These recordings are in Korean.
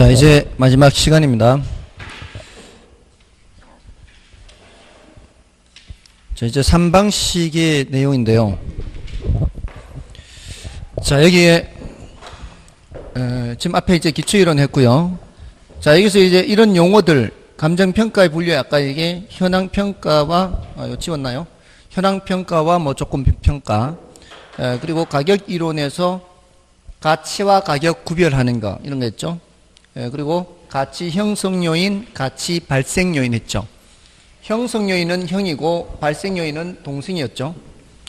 자, 이제 마지막 시간입니다. 자, 이제 3방식의 내용인데요. 자, 여기에 지금 앞에 이제 기초이론 했고요. 자, 여기서 이제 이런 용어들, 감정평가의 분류, 아까 이게 현황평가와, 이거 지웠나요? 현황평가와 뭐 조건평가, 그리고 가격이론에서 가치와 가격 구별하는 거, 이런 거 했죠. 그리고 가치 형성 요인, 가치 발생 요인 했죠. 형성 요인은 형이고 발생 요인은 동생이었죠.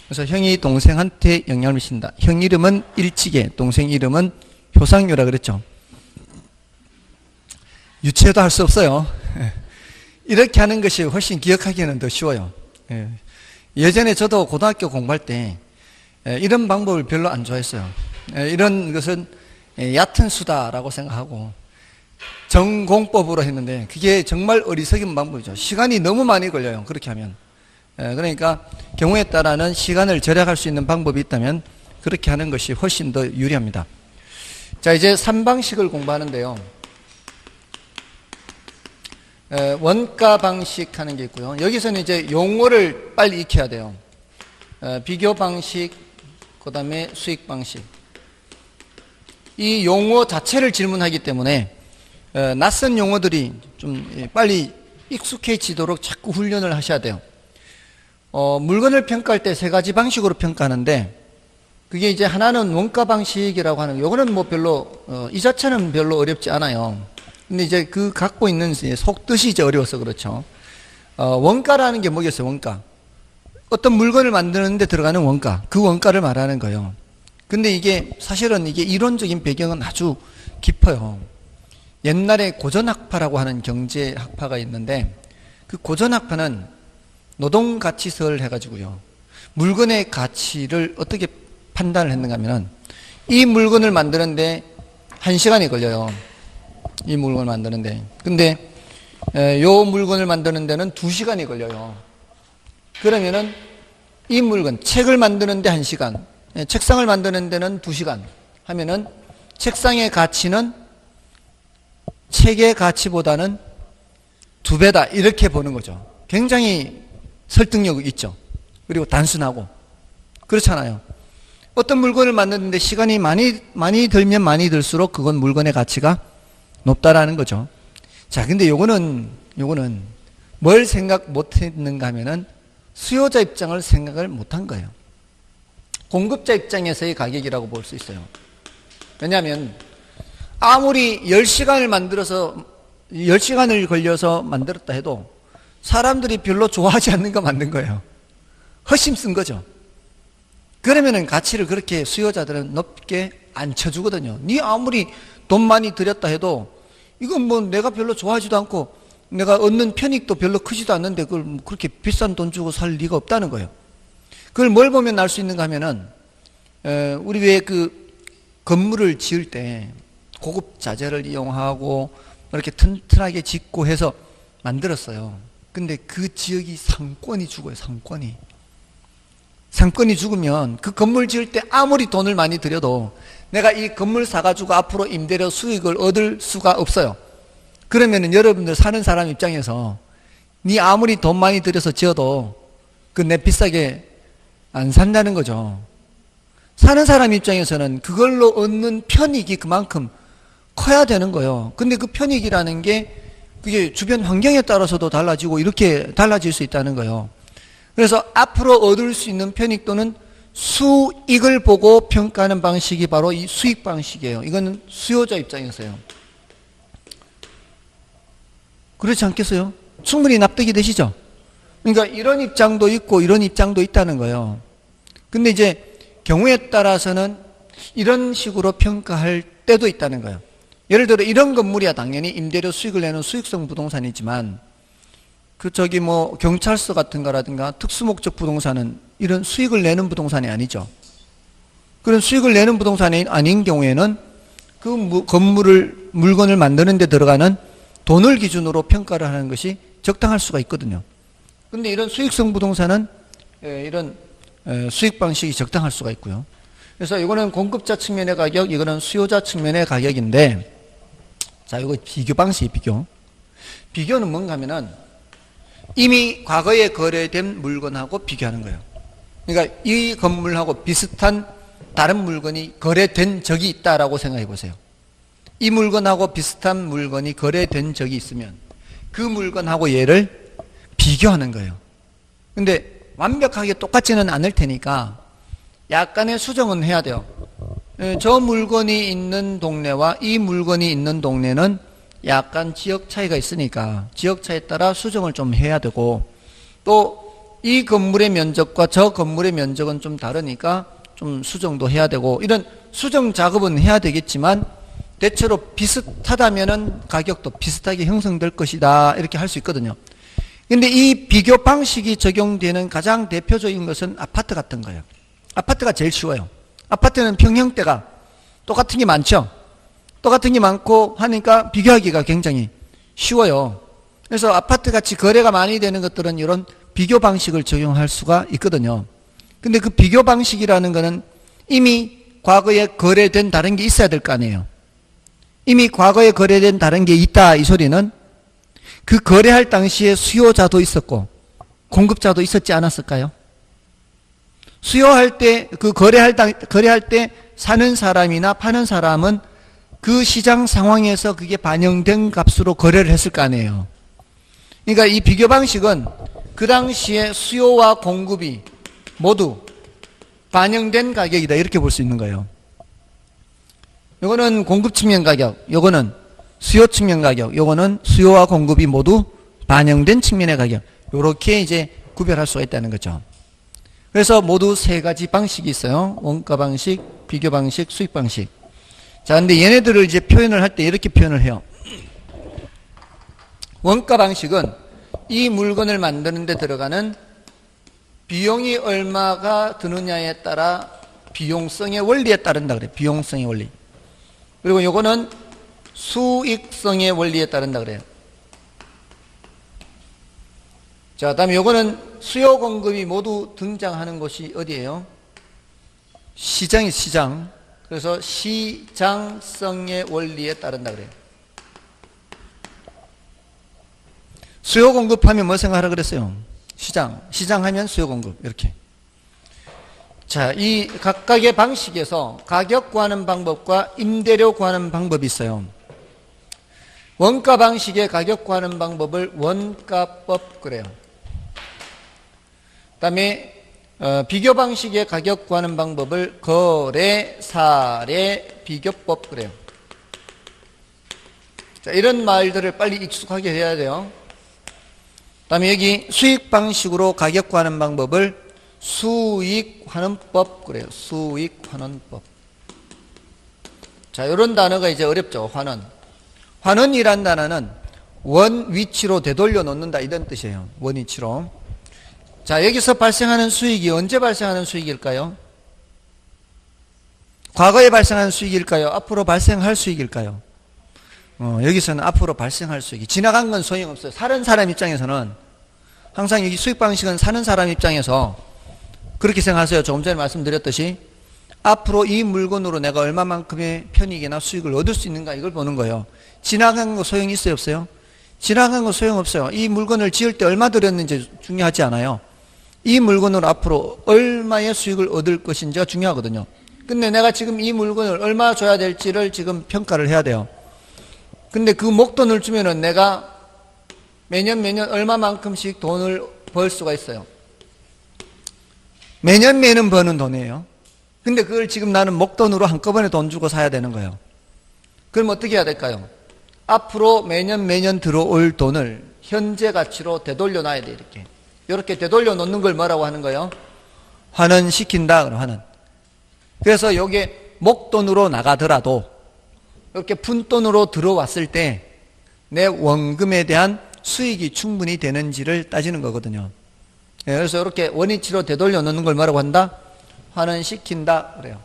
그래서 형이 동생한테 영향을 미친다. 형 이름은 일치계, 동생 이름은 효상유라 그랬죠. 유체도 할 수 없어요. 이렇게 하는 것이 훨씬 기억하기에는 더 쉬워요. 예전에 저도 고등학교 공부할 때 이런 방법을 별로 안 좋아했어요. 이런 것은 얕은 수다라고 생각하고 전공법으로 했는데 그게 정말 어리석은 방법이죠. 시간이 너무 많이 걸려요. 그렇게 하면. 그러니까 경우에 따라는 시간을 절약할 수 있는 방법이 있다면 그렇게 하는 것이 훨씬 더 유리합니다. 자, 이제 3방식을 공부하는데요. 원가 방식 하는 게 있고요. 여기서는 이제 용어를 빨리 익혀야 돼요. 비교 방식, 그 다음에 수익 방식. 이 용어 자체를 질문하기 때문에 낯선 용어들이 좀 빨리 익숙해지도록 자꾸 훈련을 하셔야 돼요. 물건을 평가할 때 세 가지 방식으로 평가하는데 그게 이제 하나는 원가 방식이라고 하는 요거는 뭐 별로 이 자체는 별로 어렵지 않아요. 근데 이제 그 갖고 있는 속뜻이 이제 어려워서 그렇죠. 원가라는 게 뭐겠어요? 원가. 어떤 물건을 만드는데 들어가는 원가, 그 원가를 말하는 거예요. 근데 이게 사실은 이게 이론적인 배경은 아주 깊어요. 옛날에 고전학파라고 하는 경제학파가 있는데 그 고전학파는 노동가치설을 해가지고요. 물건의 가치를 어떻게 판단을 했는가 하면은 이 물건을 만드는데 1시간이 걸려요. 이 물건을 만드는데. 근데 요 물건을 만드는 데는 2시간이 걸려요. 그러면은 이 물건, 책을 만드는데 1시간, 책상을 만드는 데는 2시간 하면은 책상의 가치는 책의 가치보다는 2배다. 이렇게 보는 거죠. 굉장히 설득력이 있죠. 그리고 단순하고. 그렇잖아요. 어떤 물건을 만드는데 시간이 많이 들면 많이 들수록 그건 물건의 가치가 높다라는 거죠. 자, 근데 요거는 뭘 생각 못 했는가 하면은 수요자 입장을 생각을 못 한 거예요. 공급자 입장에서의 가격이라고 볼 수 있어요. 왜냐하면 아무리 10시간을 걸려서 만들었다 해도 사람들이 별로 좋아하지 않는 거 만든 거예요. 허심 쓴 거죠. 그러면은 가치를 그렇게 수요자들은 높게 안 쳐주거든요. 니 아무리 돈 많이 들였다 해도 이건 뭐 내가 별로 좋아하지도 않고 내가 얻는 편익도 별로 크지도 않는데 그걸 그렇게 비싼 돈 주고 살 리가 없다는 거예요. 그걸 뭘 보면 알 수 있는가 하면은 우리 왜 그 건물을 지을 때 고급 자재를 이용하고 이렇게 튼튼하게 짓고 해서 만들었어요. 근데 그 지역이 상권이 죽어요. 상권이 죽으면 그 건물 지을 때 아무리 돈을 많이 들여도 내가 이 건물 사가지고 앞으로 임대료 수익을 얻을 수가 없어요. 그러면은 여러분들 사는 사람 입장에서 니 아무리 돈 많이 들여서 지어도 그 내 비싸게 안 산다는 거죠. 사는 사람 입장에서는 그걸로 얻는 편익이 그만큼 커야 되는 거예요. 근데 그 편익이라는 게 그게 주변 환경에 따라서도 달라지고 이렇게 달라질 수 있다는 거예요. 그래서 앞으로 얻을 수 있는 편익 또는 수익을 보고 평가하는 방식이 바로 이 수익 방식이에요. 이거는 수요자 입장에서요. 그렇지 않겠어요? 충분히 납득이 되시죠? 그러니까 이런 입장도 있고 이런 입장도 있다는 거예요. 근데 이제 경우에 따라서는 이런 식으로 평가할 때도 있다는 거예요. 예를 들어 이런 건물이야 당연히 임대료 수익을 내는 수익성 부동산이지만 뭐 경찰서 같은 거라든가 특수목적 부동산은 이런 수익을 내는 부동산이 아니죠. 그런 수익을 내는 부동산이 아닌 경우에는 그 물건을 만드는 데 들어가는 돈을 기준으로 평가를 하는 것이 적당할 수가 있거든요. 근데 이런 수익성 부동산은 이런 수익 방식이 적당할 수가 있고요. 그래서 이거는 공급자 측면의 가격, 이거는 수요자 측면의 가격인데 자, 이거 비교 방식이 비교. 비교는 뭔가 하면은 이미 과거에 거래된 물건하고 비교하는 거예요. 그러니까 이 건물하고 비슷한 다른 물건이 거래된 적이 있다라고 생각해 보세요. 이 물건하고 비슷한 물건이 거래된 적이 있으면 그 물건하고 얘를 비교하는 거예요. 근데 완벽하게 똑같지는 않을 테니까 약간의 수정은 해야 돼요. 저 물건이 있는 동네와 이 물건이 있는 동네는 약간 지역 차이가 있으니까 지역 차이에 따라 수정을 좀 해야 되고, 또 이 건물의 면적과 저 건물의 면적은 좀 다르니까 좀 수정도 해야 되고, 이런 수정 작업은 해야 되겠지만 대체로 비슷하다면은 가격도 비슷하게 형성될 것이다 이렇게 할 수 있거든요. 근데 이 비교 방식이 적용되는 가장 대표적인 것은 아파트 같은 거예요. 아파트가 제일 쉬워요. 아파트는 평형대가 똑같은 게 많죠. 똑같은 게 많고 하니까 비교하기가 굉장히 쉬워요. 그래서 아파트 같이 거래가 많이 되는 것들은 이런 비교 방식을 적용할 수가 있거든요. 근데 그 비교 방식이라는 거는 이미 과거에 거래된 다른 게 있어야 될 거 아니에요. 이미 과거에 거래된 다른 게 있다 이 소리는 그 거래할 당시에 수요자도 있었고 공급자도 있었지 않았을까요? 수요할 때, 그 거래할 때 사는 사람이나 파는 사람은 그 시장 상황에서 그게 반영된 값으로 거래를 했을 거 아니에요. 그러니까 이 비교 방식은 그 당시에 수요와 공급이 모두 반영된 가격이다 이렇게 볼 수 있는 거예요. 요거는 공급 측면 가격, 요거는 수요 측면 가격, 요거는 수요와 공급이 모두 반영된 측면의 가격, 요렇게 이제 구별할 수가 있다는 거죠. 그래서 모두 세 가지 방식이 있어요. 원가 방식, 비교 방식, 수익 방식. 자, 근데 얘네들을 이제 표현을 할 때 이렇게 표현을 해요. 원가 방식은 이 물건을 만드는 데 들어가는 비용이 얼마가 드느냐에 따라 비용성의 원리에 따른다 그래요. 비용성의 원리. 그리고 요거는 수익성의 원리에 따른다 그래요. 자, 다음에 요거는 수요 공급이 모두 등장하는 곳이 어디예요? 시장이 시장. 그래서 시장성의 원리에 따른다 그래요. 수요 공급하면 뭐 생각하라 그랬어요? 시장. 시장하면 수요 공급. 이렇게. 자, 이 각각의 방식에서 가격 구하는 방법과 임대료 구하는 방법이 있어요. 원가 방식의 가격 구하는 방법을 원가법 그래요. 그 다음에 비교 방식의 가격 구하는 방법을 거래, 사례, 비교법 그래요. 자, 이런 말들을 빨리 익숙하게 해야 돼요. 그 다음에 여기 수익 방식으로 가격 구하는 방법을 수익환원법 그래요. 수익환원법. 자, 이런 단어가 이제 어렵죠. 환원. 환원이란 단어는 원 위치로 되돌려 놓는다 이런 뜻이에요. 원 위치로. 자, 여기서 발생하는 수익이 언제 발생하는 수익일까요? 과거에 발생한 수익일까요? 앞으로 발생할 수익일까요? 여기서는 앞으로 발생할 수익이. 지나간 건 소용없어요. 사는 사람 입장에서는 항상 여기 수익 방식은 사는 사람 입장에서 그렇게 생각하세요. 조금 전에 말씀드렸듯이 앞으로 이 물건으로 내가 얼마만큼의 편익이나 수익을 얻을 수 있는가 이걸 보는 거예요. 지나간 거 소용이 있어요 없어요? 지나간 거 소용없어요. 이 물건을 지을 때 얼마 들였는지 중요하지 않아요. 이 물건으로 앞으로 얼마의 수익을 얻을 것인지가 중요하거든요. 근데 내가 지금 이 물건을 얼마 줘야 될지를 지금 평가를 해야 돼요. 근데 그 목돈을 주면은 내가 매년 얼마만큼씩 돈을 벌 수가 있어요. 매년 버는 돈이에요. 근데 그걸 지금 나는 목돈으로 한꺼번에 돈 주고 사야 되는 거예요. 그럼 어떻게 해야 될까요? 앞으로 매년 들어올 돈을 현재 가치로 되돌려 놔야 돼, 이렇게. 이렇게 되돌려 놓는 걸 뭐라고 하는 거예요? 환원시킨다, 환원. 그래서 이게 목돈으로 나가더라도 이렇게 푼돈으로 들어왔을 때 내 원금에 대한 수익이 충분히 되는지를 따지는 거거든요. 그래서 이렇게 원위치로 되돌려 놓는 걸 뭐라고 한다? 환원시킨다 그래요.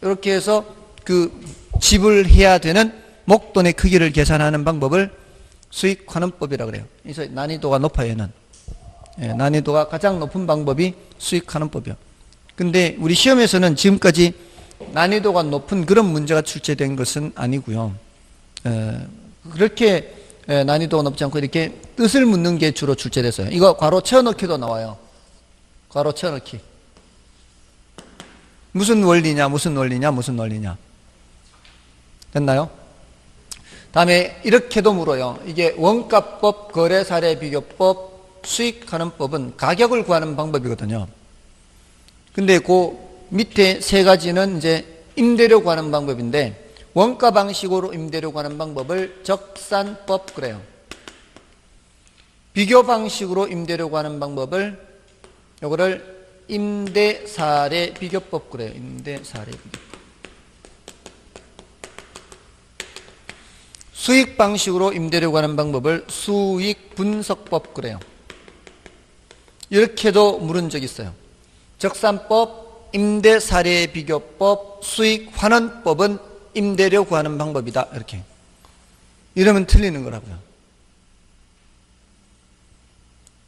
이렇게 해서 그 지불해야 되는 목돈의 크기를 계산하는 방법을 수익환원법이라고 그래요. 그래서 난이도가 높아요, 얘는. 난이도가 가장 높은 방법이 수익환원법이요. 근데 우리 시험에서는 지금까지 난이도가 높은 그런 문제가 출제된 것은 아니고요. 그렇게 난이도가 높지 않고 이렇게 뜻을 묻는 게 주로 출제됐어요. 이거 괄호 채워넣기도 나와요. 괄호 채워넣기. 무슨 원리냐, 무슨 원리냐, 무슨 원리냐. 됐나요? 다음에 이렇게도 물어요. 이게 원가법, 거래사례 비교법, 수익하는법은 가격을 구하는 방법이거든요. 근데 그 밑에 세 가지는 이제 임대료 구하는 방법인데, 원가 방식으로 임대료 구하는 방법을 적산법 그래요. 비교 방식으로 임대료 구하는 방법을 요거를 임대사례 비교법 그래요. 임대사례 비교법. 수익 방식으로 임대료 구하는 방법을 수익 분석법 그래요. 이렇게도 물은 적이 있어요. 적산법, 임대사례 비교법, 수익 환원법은 임대료 구하는 방법이다. 이렇게. 이러면 틀리는 거라고요.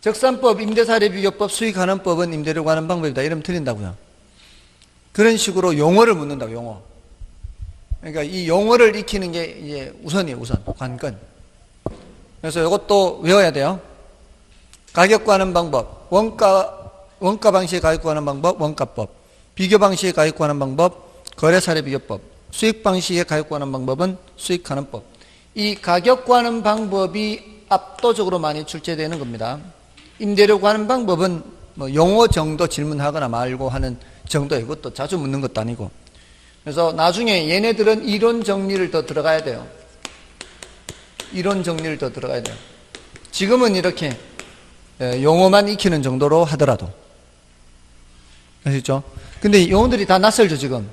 적산법, 임대사례 비교법, 수익 환원법은 임대료 구하는 방법이다. 이러면 틀린다고요. 그런 식으로 용어를 묻는다고, 용어. 그러니까 이 용어를 익히는 게 이제 우선이에요, 우선. 관건. 그래서 이것도 외워야 돼요. 가격 구하는 방법. 원가 방식의 가격 구하는 방법, 원가법. 비교 방식의 가격 구하는 방법, 거래사례 비교법. 수익 방식의 가격 구하는 방법은 수익 환원법. 이 가격 구하는 방법이 압도적으로 많이 출제되는 겁니다. 임대료 구하는 방법은 뭐 용어 정도 질문하거나 말고 하는 정도예요. 그것도 자주 묻는 것도 아니고. 그래서 나중에 얘네들은 이론 정리를 더 들어가야 돼요. 이론 정리를 더 들어가야 돼요. 지금은 이렇게 용어만 익히는 정도로 하더라도. 아시죠? 근데 용어들이 다 낯설죠, 지금.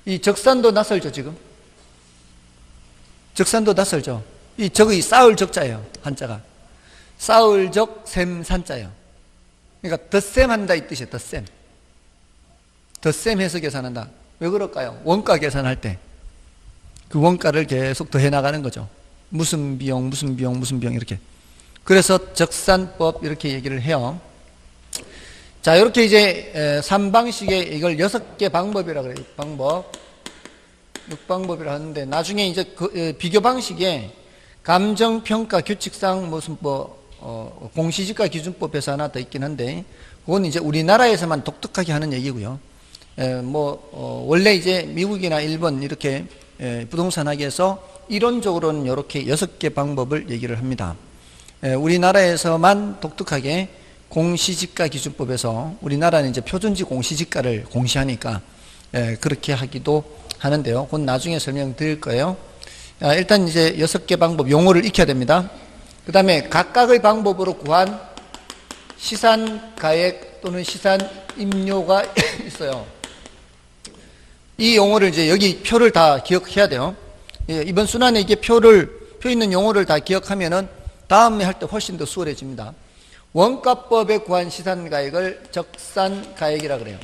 이 적산도 낯설죠, 지금. 적산도 낯설죠. 이 적이 쌓을 적자예요, 한자가. 쌓을 적, 셈, 산자예요. 그러니까 덧셈 한다 이 뜻이에요, 덧셈. 덧셈 해서 계산한다. 왜 그럴까요? 원가 계산할 때 그 원가를 계속 더해 나가는 거죠. 무슨 비용, 무슨 비용, 무슨 비용 이렇게. 그래서 적산법 이렇게 얘기를 해요. 자, 이렇게 이제 3방식의 이걸 6개 방법이라고 그래요. 6방법. 6방법이라 하는데 나중에 이제 그 비교 방식에 감정평가 규칙상 무슨 공시지가 기준법에서 하나 더 있긴 한데 그건 이제 우리나라에서만 독특하게 하는 얘기고요. 원래 이제 미국이나 일본 이렇게 부동산 학에서 이론적으로는 이렇게 6개 방법을 얘기를 합니다. 우리나라에서만 독특하게 공시지가 기준법에서 우리나라는 이제 표준지 공시지가를 공시하니까 그렇게 하기도 하는데요. 그건 나중에 설명드릴 거예요. 일단 이제 6개 방법 용어를 익혀야 됩니다. 그 다음에 각각의 방법으로 구한 시산가액 또는 시산임료가 있어요. 이 용어를 이제 여기 표를 다 기억해야 돼요. 이번 순환에 이게 표 있는 용어를 다 기억하면은 다음에 할 때 훨씬 더 수월해집니다. 원가법에 구한 시산가액을 적산가액이라 그래요.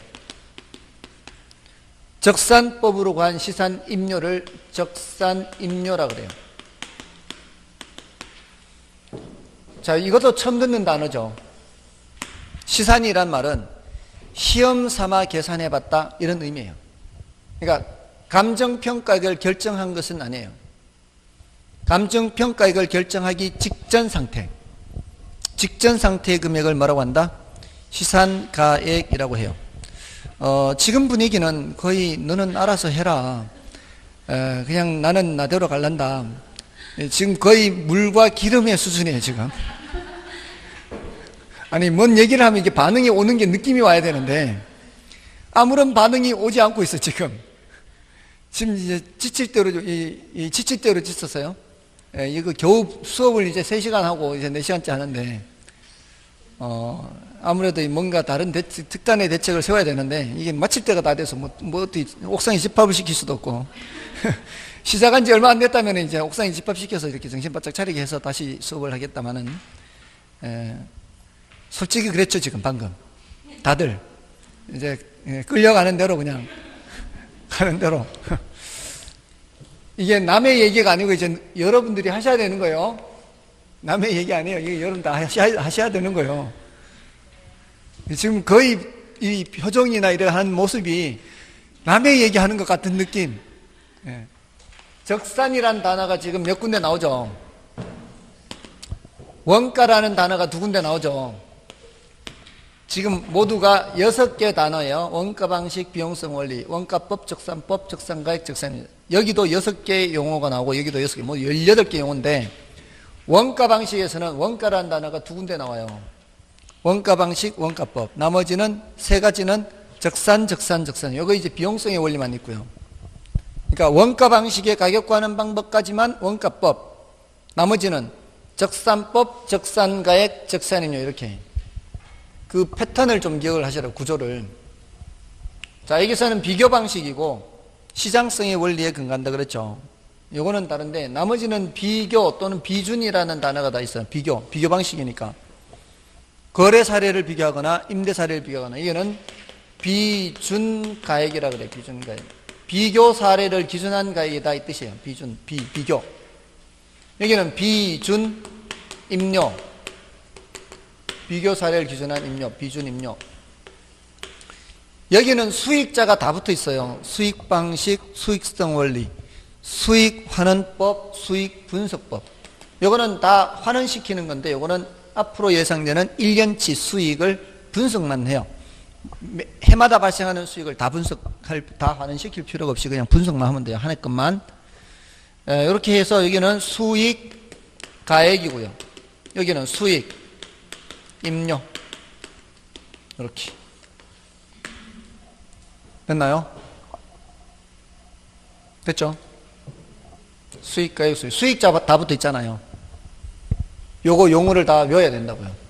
적산법으로 구한 시산임료를 적산임료라 그래요. 자, 이것도 처음 듣는 단어죠. 시산이란 말은 시험 삼아 계산해봤다 이런 의미예요. 그러니까 감정평가액을 결정한 것은 아니에요. 감정평가액을 결정하기 직전 상태의 금액을 뭐라고 한다? 시산가액이라고 해요. 지금 분위기는 거의 너는 알아서 해라. 그냥 나는 나대로 갈란다. 지금 거의 물과 기름의 수준이에요, 지금. 아니, 뭔 얘기를 하면 이게 반응이 오는 게 느낌이 와야 되는데, 아무런 반응이 오지 않고 있어, 지금. 지금 이제 지칠 대로 지쳤어요. 이거 겨우 수업을 이제 3시간 하고 이제 4시간째 하는데, 아무래도 뭔가 다른 특단의 대책을 세워야 되는데, 이게 마칠 때가 다 돼서 어떻게 옥상에 집합을 시킬 수도 없고, 시작한 지 얼마 안 됐다면 이제 옥상에 집합시켜서 이렇게 정신 바짝 차리게 해서 다시 수업을 하겠다마는, 솔직히 그랬죠, 지금 방금. 다들. 이제 끌려가는 대로 그냥 가는 대로. 이게 남의 얘기가 아니고 이제 여러분들이 하셔야 되는 거예요. 남의 얘기 아니에요. 이게 여러분 다 하셔야 되는 거예요. 지금 거의 이 표정이나 이런 하는 모습이 남의 얘기하는 것 같은 느낌. 적산이란 단어가 지금 몇 군데 나오죠. 원가라는 단어가 두 군데 나오죠. 지금 모두가 6개 단어예요. 원가 방식, 비용성 원리, 원가법, 적산법, 적산가액, 적산입니다. 여기도 6개 용어가 나오고 여기도 6개, 뭐 18개 용어인데 원가 방식에서는 원가라는 단어가 두 군데 나와요. 원가 방식, 원가법. 나머지는 세 가지는 적산, 적산, 적산. 이거 이제 비용성의 원리만 있고요. 그러니까 원가 방식의 가격 구하는 방법까지만 원가법. 나머지는 적산법, 적산가액, 적산임료 이렇게. 그 패턴을 좀 기억을 하시라고, 구조를. 자, 여기서는 비교 방식이고 시장성의 원리에 근거한다 그랬죠. 요거는 다른데 나머지는 비교 또는 비준이라는 단어가 다 있어요. 비교 방식이니까. 거래 사례를 비교하거나 임대 사례를 비교하거나 이거는 비준 가액이라 그래. 비준 가액. 비교 사례를 기준한 가액이다 이 뜻이에요. 비교. 여기는 비준 임료. 비교 사례를 기준한 임료, 비준 임료. 여기는 수익자가 다 붙어 있어요. 수익 방식, 수익성 원리, 수익 환원법, 수익 분석법. 요거는 다 환원시키는 건데 요거는 앞으로 예상되는 1년치 수익을 분석만 해요. 해마다 발생하는 수익을 다 환원시킬 필요가 없이 그냥 분석만 하면 돼요. 한 해 것만. 이렇게 해서 여기는 수익 가액이고요. 여기는 수익 임료. 이렇게. 됐나요? 됐죠? 수익 가액, 수익자 다 붙어 있잖아요. 요거 용어를 다 외워야 된다고요.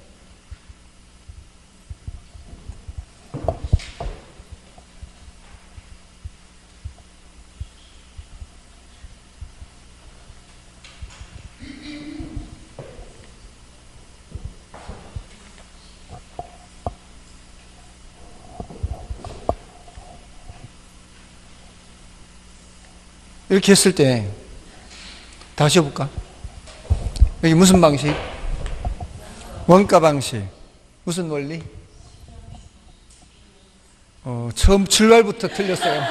이렇게 했을 때 다시 해볼까? 여기 무슨 방식? 원가 방식. 무슨 원리? 처음 출발부터 틀렸어요.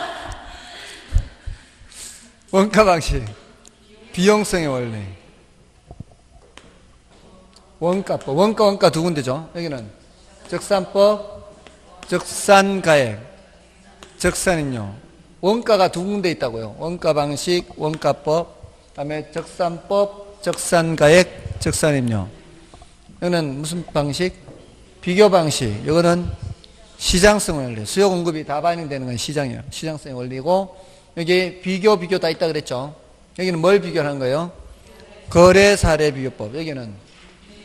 원가 방식. 비용성의 원리. 원가법. 원가 두 군데죠. 여기는 적산법, 적산가액, 적산임료. 원가가 두 군데 있다고요. 원가 방식, 원가법, 그다음에 적산법, 적산가액, 적산임료. 이거는 무슨 방식? 비교 방식. 이거는 시장성 원리. 수요 공급이 다 반영되는 건 시장이에요. 시장성의 원리고, 여기 비교 다 있다 그랬죠. 여기는 뭘 비교하는 거예요? 거래 사례 비교법. 여기는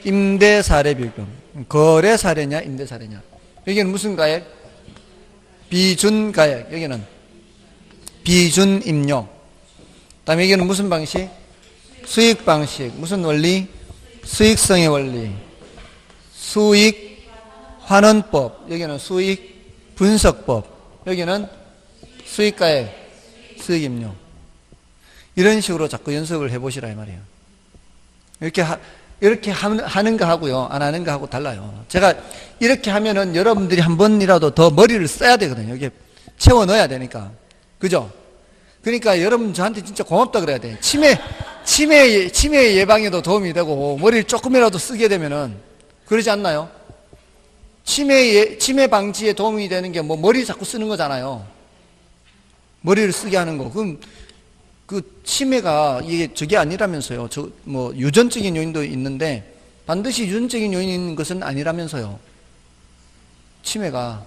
임대 사례 비교법. 거래 사례냐, 임대 사례냐. 여기는 무슨 가액? 비준 가액. 여기는 비준 임료. 다음에 여기는 무슨 방식? 수익 방식. 무슨 원리? 수익성의 원리. 수익 환원법. 여기는 수익 분석법. 여기는 수익가액, 수익 임료. 이런 식으로 자꾸 연습을 해보시라 이 말이에요. 이렇게 하는 거 하고요, 안 하는 거 하고 달라요. 제가 이렇게 하면은 여러분들이 한 번이라도 더 머리를 써야 되거든요. 여기 채워 넣어야 되니까. 그죠? 그러니까 여러분 저한테 진짜 고맙다 그래야 돼. 치매 예방에도 도움이 되고, 머리를 조금이라도 쓰게 되면은, 그러지 않나요? 치매 방지에 도움이 되는 게 뭐 머리 자꾸 쓰는 거잖아요. 머리를 쓰게 하는 거. 그럼 그 치매가 이게 저게 아니라면서요. 뭐 유전적인 요인도 있는데 반드시 유전적인 요인이 있는 것은 아니라면서요. 치매가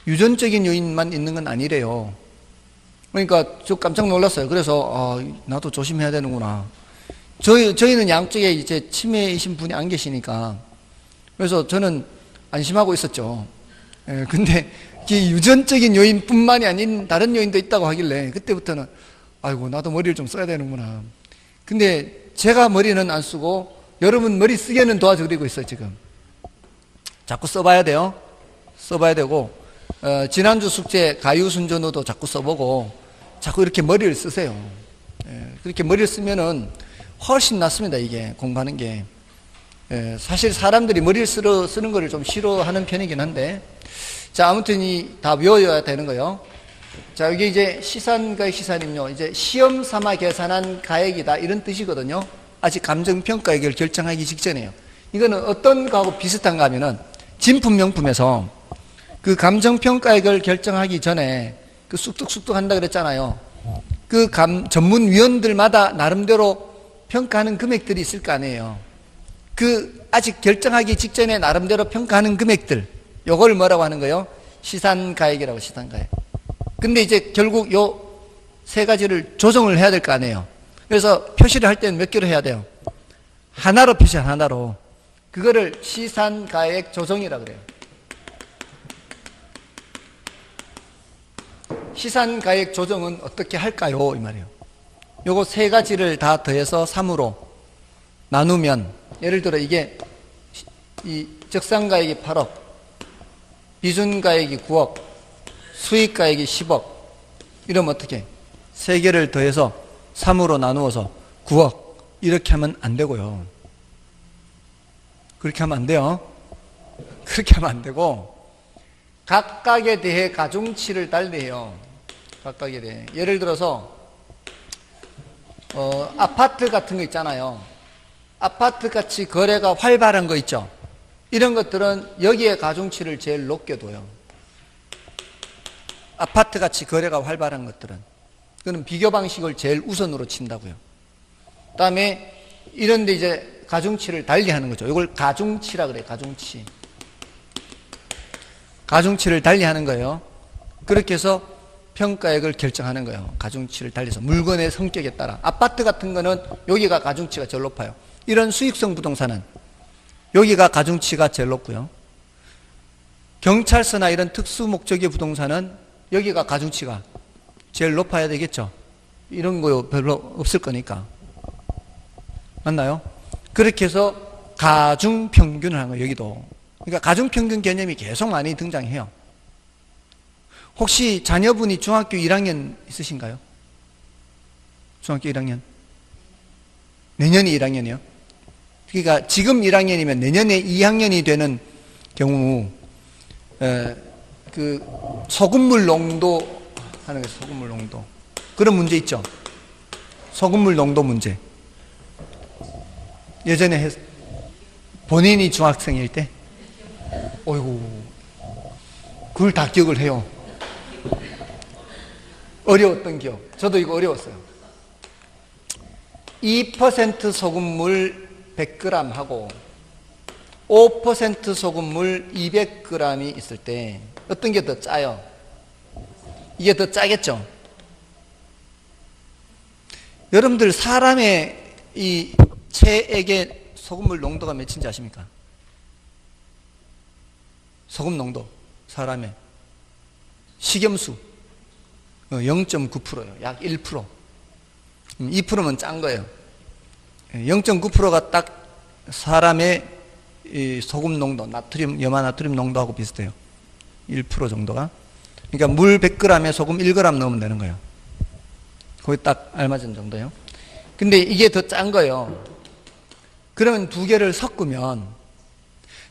유전적인 요인만 있는 건 아니래요. 그러니까 저 깜짝 놀랐어요. 그래서 나도 조심해야 되는구나. 저희는 양쪽에 이제 치매이신 분이 안 계시니까 그래서 저는 안심하고 있었죠. 근데 유전적인 요인뿐만이 아닌 다른 요인도 있다고 하길래 그때부터는 아이고 나도 머리를 좀 써야 되는구나. 근데 제가 머리는 안 쓰고 여러분 머리 쓰게는 도와드리고 있어요. 지금 자꾸 써봐야 돼요. 써봐야 되고 지난주 숙제 가유순전어도 자꾸 써보고 자꾸 이렇게 머리를 쓰세요. 그렇게 머리를 쓰면은 훨씬 낫습니다. 이게 공부하는 게. 사실 사람들이 머리를 쓰는 거를 좀 싫어하는 편이긴 한데, 자, 아무튼 다 외워야 되는 거예요. 자, 여기 이제 시산가액 시산임요. 이제 시험 삼아 계산한 가액이다. 이런 뜻이거든요. 아직 감정평가액을 결정하기 직전이에요. 이거는 어떤 거하고 비슷한가 하면은 진품 명품에서 그 감정평가액을 결정하기 전에 그 쑥뚝쑥뚝 한다 그랬잖아요. 그 전문위원들마다 나름대로 평가하는 금액들이 있을 거 아니에요. 그 아직 결정하기 직전에 나름대로 평가하는 금액들, 요걸 뭐라고 하는 거예요? 시산가액이라고, 시산가액. 근데 이제 결국 요 세 가지를 조정을 해야 될 거 아니에요. 그래서 표시를 할 때는 몇 개로 해야 돼요? 하나로 표시한 하나로. 그거를 시산가액 조정이라고 그래요. 시산가액 조정은 어떻게 할까요? 이 말이에요. 요거 세 가지를 다 더해서 3으로 나누면, 예를 들어 이게 이 적산가액이 8억, 비준가액이 9억, 수익가액이 10억, 이러면 어떻게? 세 개를 더해서 3으로 나누어서 9억, 이렇게 하면 안 되고요. 그렇게 하면 안 돼요. 그렇게 하면 안 되고, 각각에 대해 가중치를 달리해요. 각각에 대해. 예를 들어서 아파트 같은 거 있잖아요. 아파트 같이 거래가 활발한 거 있죠. 이런 것들은 여기에 가중치를 제일 높게 둬요. 아파트 같이 거래가 활발한 것들은. 그는 비교 방식을 제일 우선으로 친다고요. 그 다음에 이런 데 이제 가중치를 달리 하는 거죠. 이걸 가중치라 그래요. 가중치. 가중치를 달리 하는 거예요. 그렇게 해서 평가액을 결정하는 거예요. 가중치를 달리해서. 물건의 성격에 따라. 아파트 같은 거는 여기가 가중치가 제일 높아요. 이런 수익성 부동산은 여기가 가중치가 제일 높고요. 경찰서나 이런 특수 목적의 부동산은 여기가 가중치가 제일 높아야 되겠죠. 이런 거 별로 없을 거니까. 맞나요? 그렇게 해서 가중평균을 하는 거예요. 여기도. 그러니까 가중평균 개념이 계속 많이 등장해요. 혹시 자녀분이 중학교 1학년 있으신가요? 중학교 1학년? 내년이 1학년이요? 그러니까 지금 1학년이면 내년에 2학년이 되는 경우 그 소금물 농도 하는 거예요. 소금물 농도. 그런 문제 있죠. 소금물 농도 문제. 예전에 본인이 중학생일 때 어이구 그걸 다 기억을 해요. 어려웠던 기억. 저도 이거 어려웠어요. 2% 소금물 100g 하고 5% 소금물 200g이 있을 때 어떤 게 더 짜요? 이게 더 짜겠죠? 여러분들 사람의 이 체액의 소금물 농도가 몇인지 아십니까? 소금 농도, 사람의 식염수 0.9%예요. 약 1%. 2%면 짠 거예요. 0.9%가 딱 사람의 이 소금 농도, 나트륨, 염화나트륨 농도하고 비슷해요. 1% 정도가. 그러니까 물 100g에 소금 1g 넣으면 되는 거예요. 거의 딱 알맞은 정도예요. 근데 이게 더 짠 거예요. 그러면 두 개를 섞으면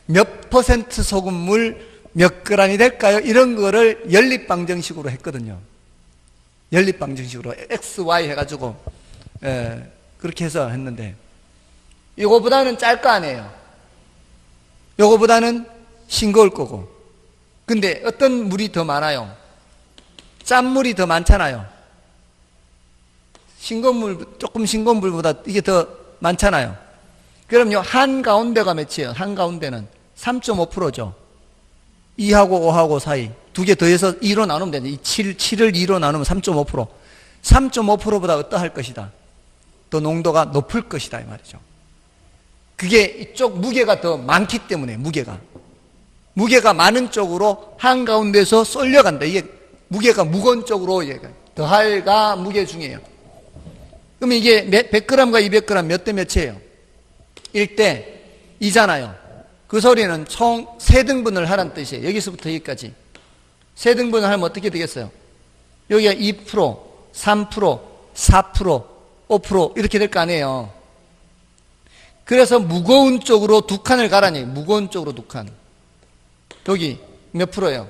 몇 퍼센트 소금물 몇 g이 될까요? 이런 거를 연립방정식으로 했거든요. 연립방정식으로 X, Y 해가지고 그렇게 해서 했는데 이거보다는 짤 거 아니에요. 이거보다는 싱거울 거고. 근데 어떤 물이 더 많아요? 짠 물이 더 많잖아요. 싱거운 물, 조금 싱거운 물보다 이게 더 많잖아요. 그럼요, 한가운데가 몇이에요? 한가운데는 3.5%죠. 2하고 5하고 사이. 두 개 더해서 2로 나누면 되죠. 이 7을 2로 나누면 3.5%. 3.5%보다 어떠할 것이다? 더 농도가 높을 것이다. 이 말이죠. 그게 이쪽 무게가 더 많기 때문에, 무게가 많은 쪽으로 한가운데서 쏠려간다. 이게 무게가 무거운 쪽으로 더할가 무게 중이에요. 그럼 이게 100g과 200g 몇 대 몇이에요? 1대 2잖아요. 그 소리는 총 3등분을 하라는 뜻이에요. 여기서부터 여기까지. 3등분을 하면 어떻게 되겠어요? 여기가 2%, 3%, 4%, 5% 이렇게 될 거 아니에요. 그래서 무거운 쪽으로 두 칸을 가라니. 무거운 쪽으로 두 칸. 여기 몇 프로예요?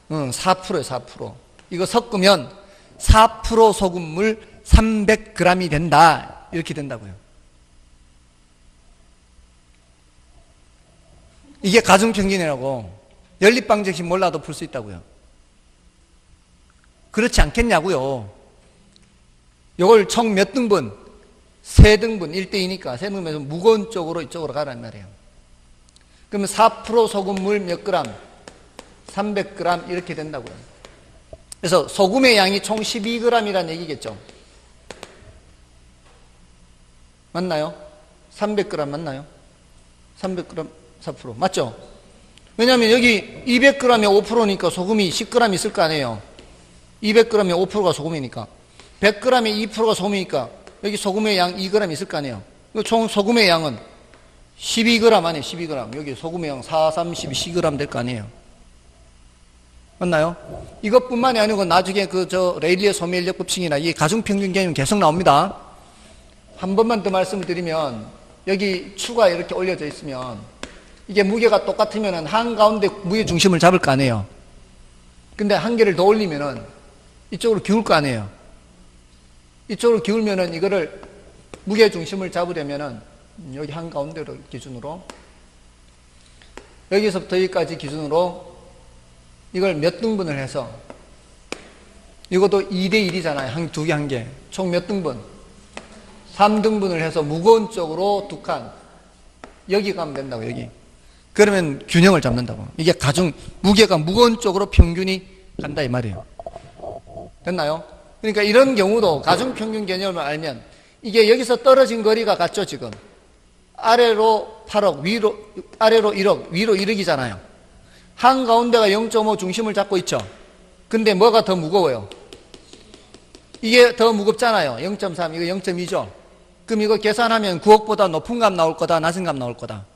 4%예요. 4%. 이거 섞으면 4% 소금물 300g이 된다. 이렇게 된다고요. 이게 가중평균이라고. 연립방정식 몰라도 풀 수 있다고요. 그렇지 않겠냐고요. 이걸 총 몇 등분? 3등분, 1대2니까 3등분에서 무거운 쪽으로 이쪽으로 가란 말이에요. 그러면 4% 소금물 몇 그램? 300g 이렇게 된다고요. 그래서 소금의 양이 총 12g이라는 얘기겠죠. 맞나요? 300g 맞나요? 300g 4% 맞죠? 왜냐하면 여기 200g에 5%니까 소금이 10g 있을 거 아니에요. 200g에 5%가 소금이니까 100g에 2%가 소금이니까 여기 소금의 양 2g 있을 거 아니에요. 총 소금의 양은 12g 아니에요. 12g. 여기 소금의 양 4, 3, 12, 10g 될 거 아니에요. 맞나요? 이것뿐만이 아니고 나중에 레일리의 소멸력 법칙이나 이 가중평균 개념 계속 나옵니다. 한 번만 더 말씀을 드리면 여기 추가 이렇게 올려져 있으면 이게 무게가 똑같으면 한가운데 무게 중심을 잡을 거 아니에요. 근데 한 개를 더 올리면은 이쪽으로 기울 거 아니에요. 이쪽으로 기울면은 이거를 무게 중심을 잡으려면은 여기 한가운데로 기준으로 여기서부터 여기까지 기준으로 이걸 몇 등분을 해서 이것도 2대1이잖아요. 두 개 한 개. 총 몇 등분? 3등분을 해서 무거운 쪽으로 2칸. 여기 가면 된다고, 여기. 그러면 균형을 잡는다고. 이게 무게가 무거운 쪽으로 평균이 간다, 이 말이에요. 됐나요? 그러니까 이런 경우도 가중평균 개념을 알면 이게 여기서 떨어진 거리가 같죠, 지금. 아래로 8억, 아래로 1억, 위로 1억이잖아요. 한가운데가 0.5 중심을 잡고 있죠. 근데 뭐가 더 무거워요? 이게 더 무겁잖아요. 0.3, 이거 0.2죠. 그럼 이거 계산하면 9억보다 높은 값 나올 거다, 낮은 값 나올 거다.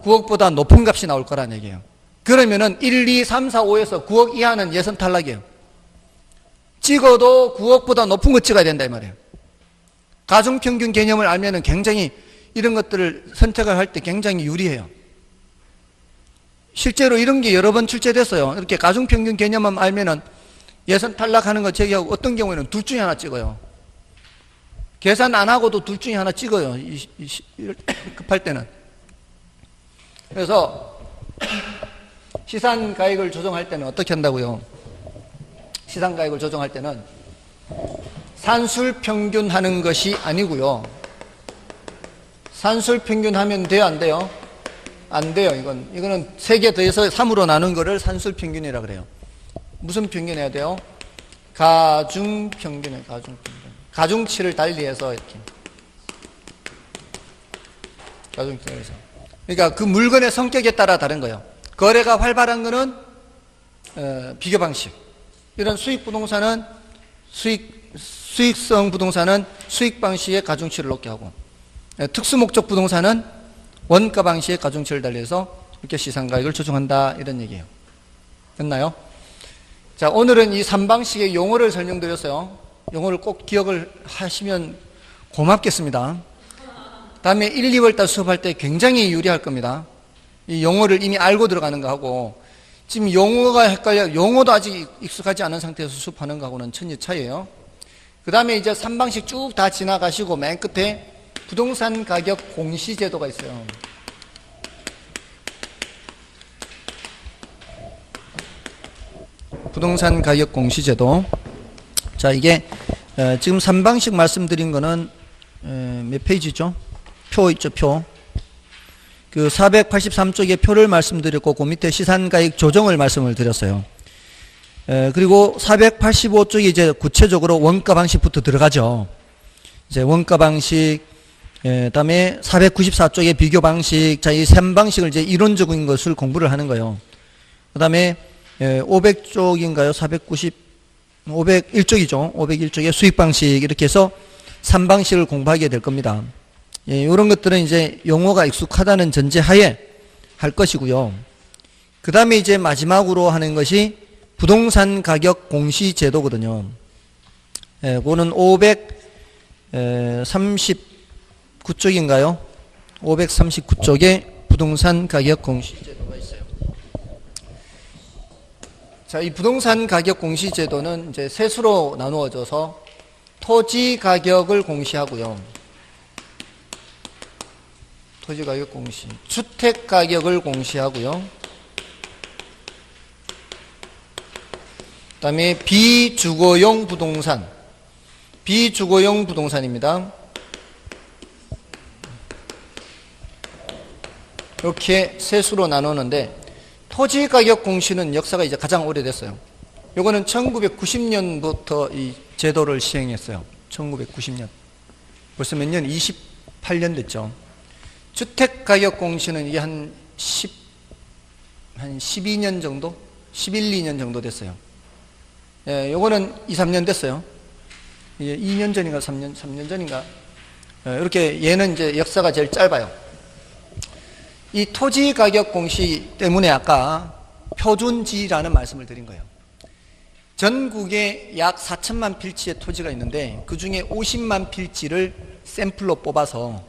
9억보다 높은 값이 나올 거란 얘기예요. 그러면은 1, 2, 3, 4, 5에서 9억 이하는 예선 탈락이에요. 찍어도 9억보다 높은 거 찍어야 된다 이 말이에요. 가중평균 개념을 알면은 굉장히 이런 것들을 선택을 할 때 굉장히 유리해요. 실제로 이런 게 여러 번 출제됐어요. 이렇게 가중평균 개념만 알면은 예선 탈락하는 거 제기하고 어떤 경우에는 둘 중에 하나 찍어요. 계산 안 하고도 둘 중에 하나 찍어요. 급할 때는. 그래서 시산가액을 조정할 때는 어떻게 한다고요? 시산가액을 조정할 때는 산술평균 하는 것이 아니고요. 산술평균 하면 돼요, 안 돼요? 안 돼요, 이거는 3개 더해서 3으로 나눈 거를 산술평균이라 그래요. 무슨 평균 해야 돼요? 가중평균이에요, 가중평균. 가중치를 달리해서 이렇게. 가중치에서. 그러니까 그 물건의 성격에 따라 다른 거예요. 거래가 활발한 거는 비교 방식. 이런 수익 부동산은 수익성 부동산은 수익 방식의 가중치를 높게 하고, 특수 목적 부동산은 원가 방식의 가중치를 달리해서 이렇게 시상가액을 조정한다 이런 얘기예요. 됐나요? 자, 오늘은 이 3방식의 용어를 설명드렸어요. 용어를 꼭 기억을 하시면 고맙겠습니다. 다음에 1, 2월달 수업할 때 굉장히 유리할 겁니다. 이 용어를 이미 알고 들어가는 거하고 지금 용어가 헷갈려, 용어도 아직 익숙하지 않은 상태에서 수업하는 거하고는 천지 차이예요. 그 다음에 이제 3방식 쭉 다 지나가시고 맨 끝에 부동산 가격 공시제도가 있어요. 부동산 가격 공시제도. 자, 이게 지금 3방식 말씀드린 거는 몇 페이지죠? 표 있죠, 표. 그 483쪽에 표를 말씀드렸고 그 밑에 시산가액 조정을 말씀을 드렸어요. 그리고 485쪽에 이제 구체적으로 원가 방식부터 들어가죠. 이제 원가 방식, 그다음에 494쪽에 비교 방식. 자, 이 3방식을 이제 이론적인 것을 공부를 하는 거예요. 그다음에 500쪽인가요? 501쪽이죠. 501쪽에 수익 방식 이렇게 해서 3방식을 공부하게 될 겁니다. 이런 것들은 이제 용어가 익숙하다는 전제하에 할 것이고요. 그 다음에 이제 마지막으로 하는 것이 부동산 가격 공시 제도거든요. 그거는 539쪽인가요? 539쪽에 부동산 가격 공시 제도가 있어요. 자, 이 부동산 가격 공시 제도는 이제 세 수로 나누어져서 토지 가격을 공시하고요. 토지 가격 공시, 주택 가격을 공시하고요. 그다음에 비주거용 부동산, 비주거용 부동산입니다. 이렇게 세 수로 나누는데 토지 가격 공시는 역사가 이제 가장 오래됐어요. 요거는 1990년부터 이 제도를 시행했어요. 1990년. 벌써 몇 년? 28년 됐죠. 주택 가격 공시는 이게 한 12년 정도? 11, 2년 정도 됐어요. 예, 요거는 2, 3년 됐어요. 이게 2년 전인가 3년 전인가. 예, 이렇게 얘는 이제 역사가 제일 짧아요. 이 토지 가격 공시 때문에 아까 표준지라는 말씀을 드린 거예요. 전국에 약 4천만 필지의 토지가 있는데 그 중에 50만 필지를 샘플로 뽑아서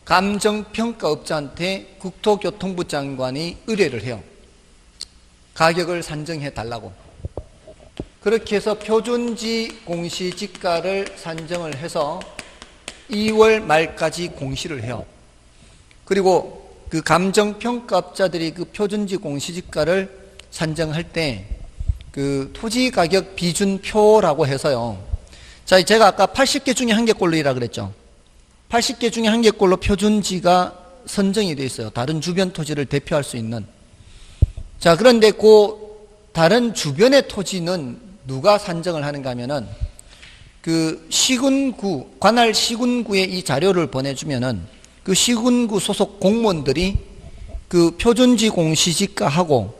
감정평가업자한테 국토교통부 장관이 의뢰를 해요. 가격을 산정해 달라고. 그렇게 해서 표준지 공시지가를 산정을 해서 2월 말까지 공시를 해요. 그리고 그 감정평가업자들이 그 표준지 공시지가를 산정할 때 그 토지가격 비준표라고 해서요. 자, 제가 아까 80개 중에 1개꼴로이라 그랬죠. 80개 중에 1개꼴로 표준지가 선정이 되어 있어요. 다른 주변 토지를 대표할 수 있는. 자, 그런데 그 다른 주변의 토지는 누가 산정을 하는가 하면은 그 시군구, 관할 시군구에 이 자료를 보내주면은 그 시군구 소속 공무원들이 그 표준지 공시지가하고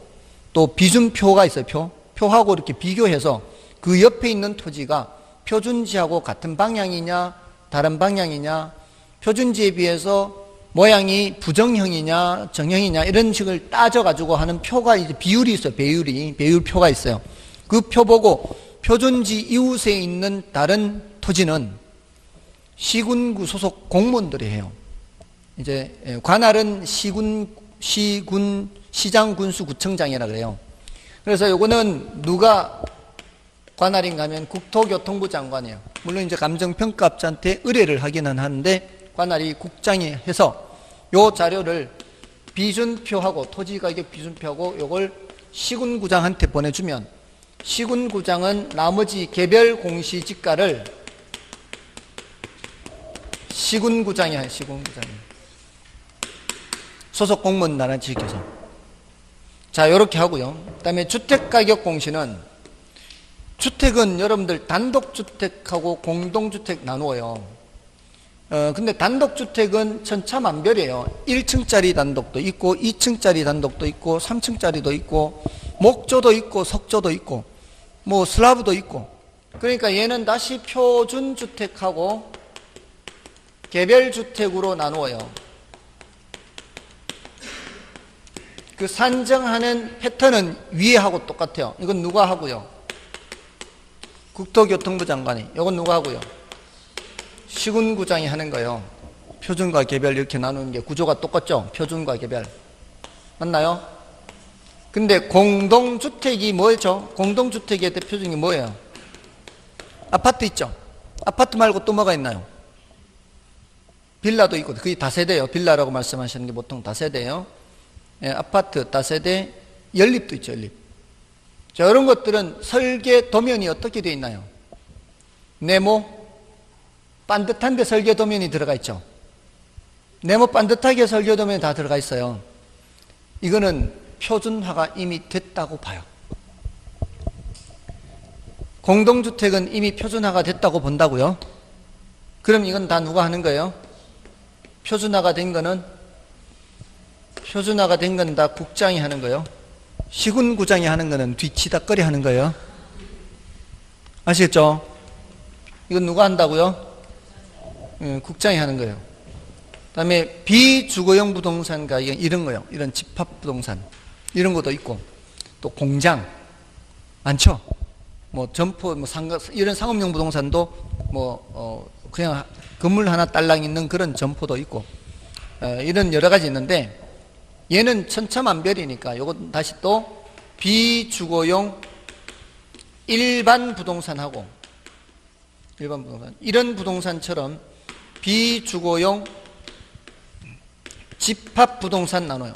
또 비준표가 있어요. 표하고 이렇게 비교해서 그 옆에 있는 토지가 표준지하고 같은 방향이냐 다른 방향이냐, 표준지에 비해서 모양이 부정형이냐 정형이냐 이런 식을 따져가지고 하는 표가 이제 비율이 있어요. 배율표가 있어요. 그 표 보고 표준지 이웃에 있는 다른 토지는 시군구 소속 공무원들이 해요. 이제 관할은 시장, 군수, 구청장이라 그래요. 그래서 요거는 누가 관할인가 하면 국토교통부 장관이에요. 물론 이제 감정평가업자한테 의뢰를 하기는 하는데 관할이 국장이 해서 요 자료를 비준표하고 토지가격 비준표하고 요걸 시군구장한테 보내주면 시군구장은 나머지 개별 공시지가를 시군구장이 해요. 시군구장이 소속 공무원 나라 지켜서. 자, 요렇게 하고요. 그 다음에 주택가격 공시는, 주택은 여러분들 단독주택하고 공동주택 나누어요. 근데 단독주택은 천차만별이에요. 1층짜리 단독도 있고 2층짜리 단독도 있고 3층짜리도 있고 목조도 있고 석조도 있고 뭐 슬라브도 있고. 그러니까 얘는 다시 표준주택하고 개별주택으로 나누어요. 그 산정하는 패턴은 위에 하고 똑같아요. 이건 누가 하고요? 국토교통부 장관이. 이건 누가 하고요? 시군구장이 하는 거예요. 표준과 개별 이렇게 나누는 게 구조가 똑같죠? 표준과 개별. 맞나요? 근데 공동주택이 뭐죠? 공동주택의 대표적인 게 뭐예요? 아파트 있죠? 아파트 말고 또 뭐가 있나요? 빌라도 있고, 그게 다세대예요. 빌라라고 말씀하시는 게 보통 다세대예요. 예, 아파트, 다세대, 연립도 있죠, 연립. 자, 이런 것들은 설계 도면이 어떻게 되어 있나요? 네모, 반듯한데 설계 도면이 들어가 있죠. 네모 반듯하게 설계 도면이 다 들어가 있어요. 이거는 표준화가 이미 됐다고 봐요. 공동주택은 이미 표준화가 됐다고 본다고요? 그럼 이건 다 누가 하는 거예요? 표준화가 된 거는 다 국장이 하는 거예요. 시군구장이 하는 거는 뒤치다거리 하는 거예요. 아시겠죠? 이건 누가 한다고요? 국장이 하는 거예요. 그 다음에 비주거용 부동산 가격 이런 거요. 이런 집합부동산 이런 것도 있고 또 공장 많죠. 뭐 점포, 뭐 이런 상업용 부동산도 뭐 그냥 건물 하나 딸랑 있는 그런 점포도 있고 이런 여러 가지 있는데 얘는 천차만별이니까 요건 다시 또 비주거용 일반 부동산하고 일반 부동산, 이런 부동산처럼 비주거용 집합부동산 나눠요.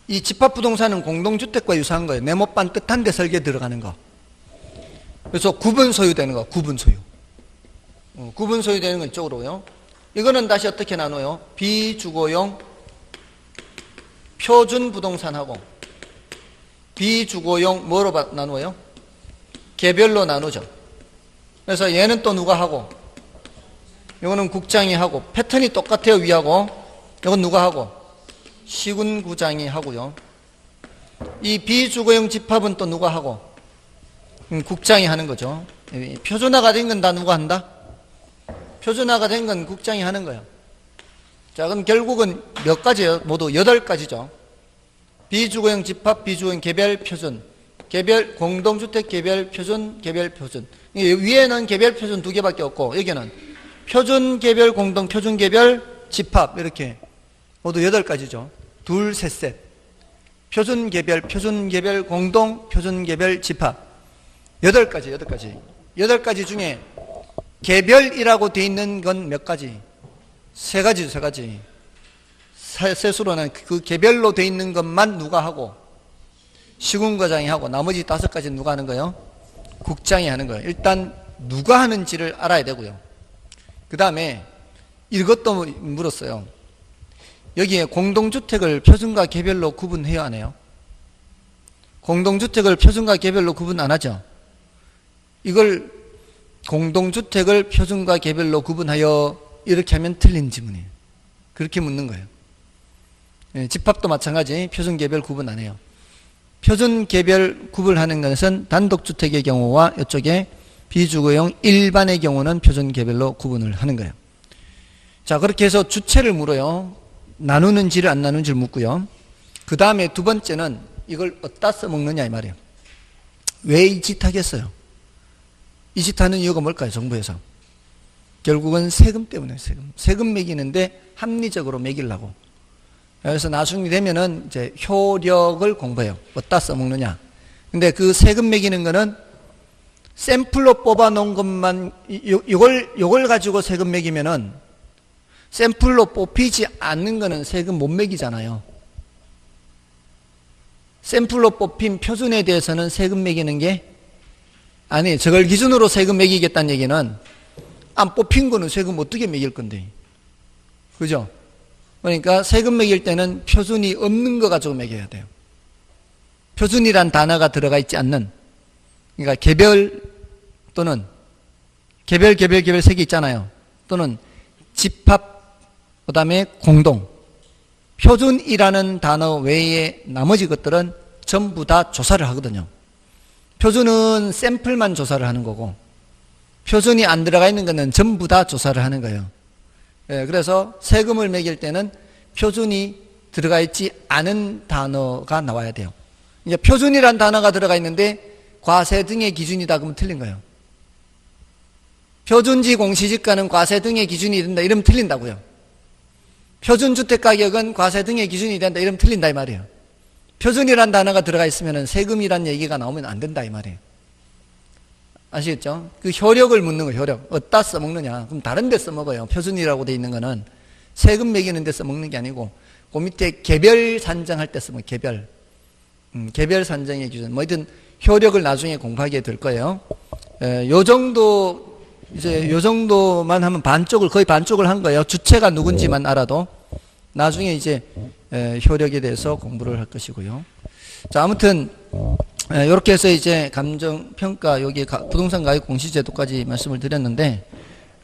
이 집합부동산은 공동주택과 유사한 거예요. 네모 반듯한 데 설계 들어가는 거. 그래서 구분 소유되는 거, 구분 소유. 구분 소유되는 건 이쪽으로요. 이거는 다시 어떻게 나눠요? 비주거용 표준부동산하고 비주거용 뭐로 나누어요? 개별로 나누죠. 그래서 얘는 또 누가 하고, 이거는 국장이 하고, 패턴이 똑같아요, 위하고. 이건 누가 하고? 시군구장이 하고요. 이 비주거용 집합은 또 누가 하고? 국장이 하는 거죠. 표준화가 된 건 다 누가 한다? 표준화가 된 건 국장이 하는 거예요. 자, 그럼 결국은 몇 가지예요? 모두 8가지죠. 비주거용 집합, 비주거용 개별 표준, 개별 공동주택 개별 표준, 개별 표준. 위에는 개별 표준 2개밖에 없고, 여기는 표준 개별 공동, 표준 개별 집합, 이렇게 모두 8가지죠. 둘, 셋, 셋. 표준 개별, 표준 개별 공동, 표준 개별 집합. 8가지, 8가지. 8가지 중에 개별이라고 돼 있는 건 몇 가지? 3가지죠, 3가지. 세수로는 그 개별로 돼 있는 것만 누가 하고? 시군과장이 하고, 나머지 5가지는 누가 하는 거예요? 국장이 하는 거예요. 일단 누가 하는지를 알아야 되고요. 그 다음에 이것도 물었어요. 여기에 공동주택을 표준과 개별로 구분해야 하네요. 공동주택을 표준과 개별로 구분 안 하죠. 이걸 공동주택을 표준과 개별로 구분하여 이렇게 하면 틀린 지문이에요. 그렇게 묻는 거예요. 집합도 마찬가지 표준 개별 구분 안 해요. 표준 개별 구분하는 것은 단독주택의 경우와 이쪽에 비주거용 일반의 경우는 표준 개별로 구분을 하는 거예요. 자, 그렇게 해서 주체를 물어요. 나누는지를 안 나누는지를 묻고요. 그 다음에 2번째는 이걸 어디다 써먹느냐 이 말이에요. 왜 이 짓 하겠어요? 이 짓 하는 이유가 뭘까요? 정부에서. 결국은 세금 때문에 세금 매기는데 합리적으로 매기려고. 그래서 나중에 되면은 이제 효력을 공부해요. 어디다 써먹느냐. 근데 그 세금 매기는 거는 샘플로 뽑아 놓은 것만, 요걸 가지고 세금 매기면은 샘플로 뽑히지 않는 거는 세금 못 매기잖아요. 샘플로 뽑힌 표준에 대해서는 세금 매기는 게 아니, 저걸 기준으로 세금 매기겠다는 얘기는 안 뽑힌 거는 세금 어떻게 매길 건데. 그죠? 그러니까 세금 매길 때는 표준이 없는 거 가지고 매겨야 돼요. 표준이란 단어가 들어가 있지 않는, 그러니까 개별 또는 개별 3개 있잖아요. 또는 집합, 그 다음에 공동. 표준이라는 단어 외에 나머지 것들은 전부 다 조사를 하거든요. 표준은 샘플만 조사를 하는 거고, 표준이 안 들어가 있는 것은 전부 다 조사를 하는 거예요. 그래서 세금을 매길 때는 표준이 들어가 있지 않은 단어가 나와야 돼요. 이제 표준이란 단어가 들어가 있는데 과세 등의 기준이다 그러면 틀린 거예요. 표준지 공시지가는 과세 등의 기준이 된다 이러면 틀린다고요. 표준주택가격은 과세 등의 기준이 된다 이러면 틀린다 이 말이에요. 표준이란 단어가 들어가 있으면 세금이란 얘기가 나오면 안 된다 이 말이에요. 아시겠죠? 그 효력을 묻는 거예요. 효력. 어디다 써먹느냐. 그럼 다른 데 써먹어요. 표준이라고 돼 있는 거는 세금 매기는 데 써먹는 게 아니고 그 밑에 개별 산정할 때 써먹어요. 개별. 개별 산정의 기준. 뭐든 효력을 나중에 공부하게 될 거예요. 요 정도만 하면 거의 반쪽을 한 거예요. 주체가 누군지만 알아도. 나중에 이제 효력에 대해서 공부를 할 것이고요. 자, 아무튼 이렇게 해서 이제 감정평가 여기 부동산 가격 공시제도까지 말씀을 드렸는데,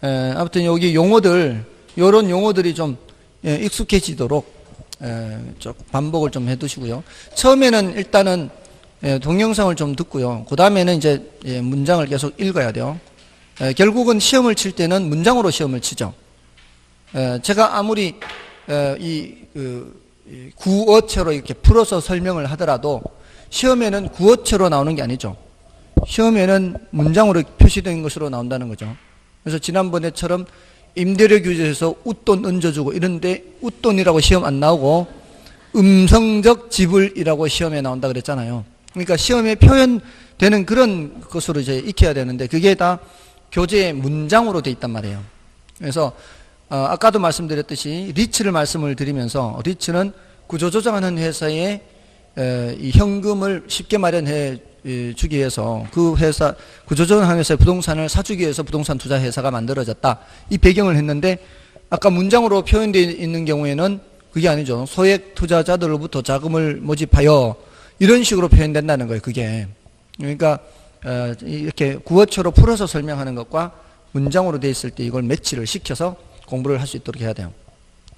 아무튼 여기 용어들, 이런 용어들이 좀 익숙해지도록 좀 반복을 좀 해두시고요. 처음에는 일단은 동영상을 좀 듣고요. 그 다음에는 이제 문장을 계속 읽어야 돼요. 결국은 시험을 칠 때는 문장으로 시험을 치죠. 제가 아무리 구어체로 이렇게 풀어서 설명을 하더라도 시험에는 구어체로 나오는 게 아니죠. 시험에는 문장으로 표시된 것으로 나온다는 거죠. 그래서 지난번에처럼 임대료 규제에서 웃돈 얹어주고 이런데 웃돈이라고 시험 안 나오고 음성적 지불이라고 시험에 나온다 그랬잖아요. 그러니까 시험에 표현되는 그런 것으로 이제 익혀야 되는데 그게 다 교재의 문장으로 돼 있단 말이에요. 그래서 아까도 말씀드렸듯이 리츠를 말씀을 드리면서 리츠는 구조조정하는 회사에 이 현금을 쉽게 마련해 주기 위해서 그 회사 구조조정하는 회사의 부동산을 사주기 위해서 부동산 투자 회사가 만들어졌다. 이 배경을 했는데 아까 문장으로 표현되어 있는 경우에는 그게 아니죠. 소액 투자자들로부터 자금을 모집하여 이런 식으로 표현된다는 거예요. 그게 그러니까 이렇게 구어초로 풀어서 설명하는 것과 문장으로 되어 있을 때 이걸 매치를 시켜서 공부를 할 수 있도록 해야 돼요.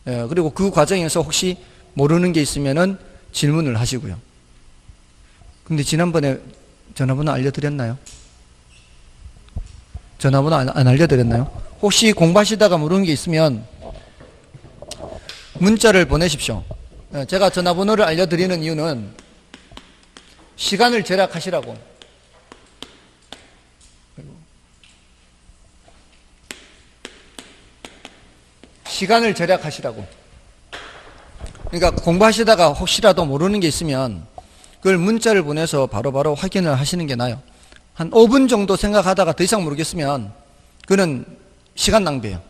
그리고 그 과정에서 혹시 모르는 게 있으면은 질문을 하시고요. 근데 지난번에 전화번호 알려드렸나요? 전화번호 안 알려드렸나요? 혹시 공부하시다가 모르는 게 있으면 문자를 보내십시오. 제가 전화번호를 알려드리는 이유는 시간을 절약하시라고. 시간을 절약하시라고. 그러니까 공부하시다가 혹시라도 모르는 게 있으면 그걸 문자를 보내서 바로바로 확인을 하시는 게 나아요. 한 5분 정도 생각하다가 더 이상 모르겠으면 그는 시간 낭비예요.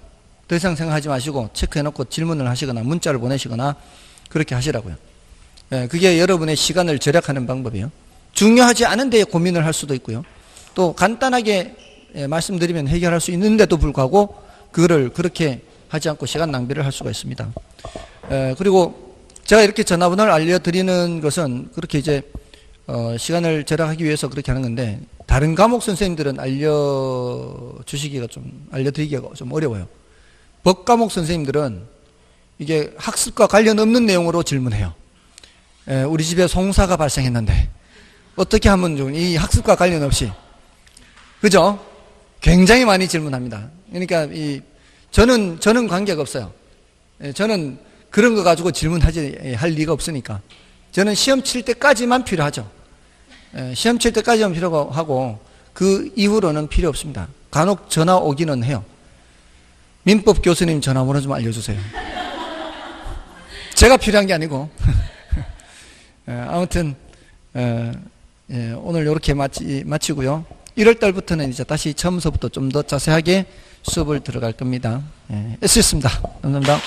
더 이상 생각하지 마시고 체크해놓고 질문을 하시거나 문자를 보내시거나 그렇게 하시라고요. 그게 여러분의 시간을 절약하는 방법이에요. 중요하지 않은 데에 고민을 할 수도 있고요. 또 간단하게 말씀드리면 해결할 수 있는데도 불구하고 그거를 그렇게 하지 않고 시간 낭비를 할 수가 있습니다. 그리고 제가 이렇게 전화번호를 알려드리는 것은 그렇게 이제 시간을 절약하기 위해서 그렇게 하는 건데 다른 과목 선생님들은 알려드리기가 좀 어려워요. 법 과목 선생님들은 이게 학습과 관련 없는 내용으로 질문해요. 우리 집에 송사가 발생했는데 어떻게 하면 좋으니? 이 학습과 관련 없이. 그죠? 굉장히 많이 질문합니다. 그러니까 저는 관계가 없어요. 저는 그런 거 가지고 할 리가 없으니까. 저는 시험 칠 때까지만 필요하죠. 시험 칠 때까지만 필요하고 그 이후로는 필요 없습니다. 간혹 전화 오기는 해요. 민법 교수님 전화번호 좀 알려주세요. 제가 필요한 게 아니고. 아무튼 오늘 이렇게 마치고요. 1월 달부터는 이제 다시 처음서부터 좀 더 자세하게 수업을 들어갈 겁니다. 애쓰셨습니다. 감사합니다.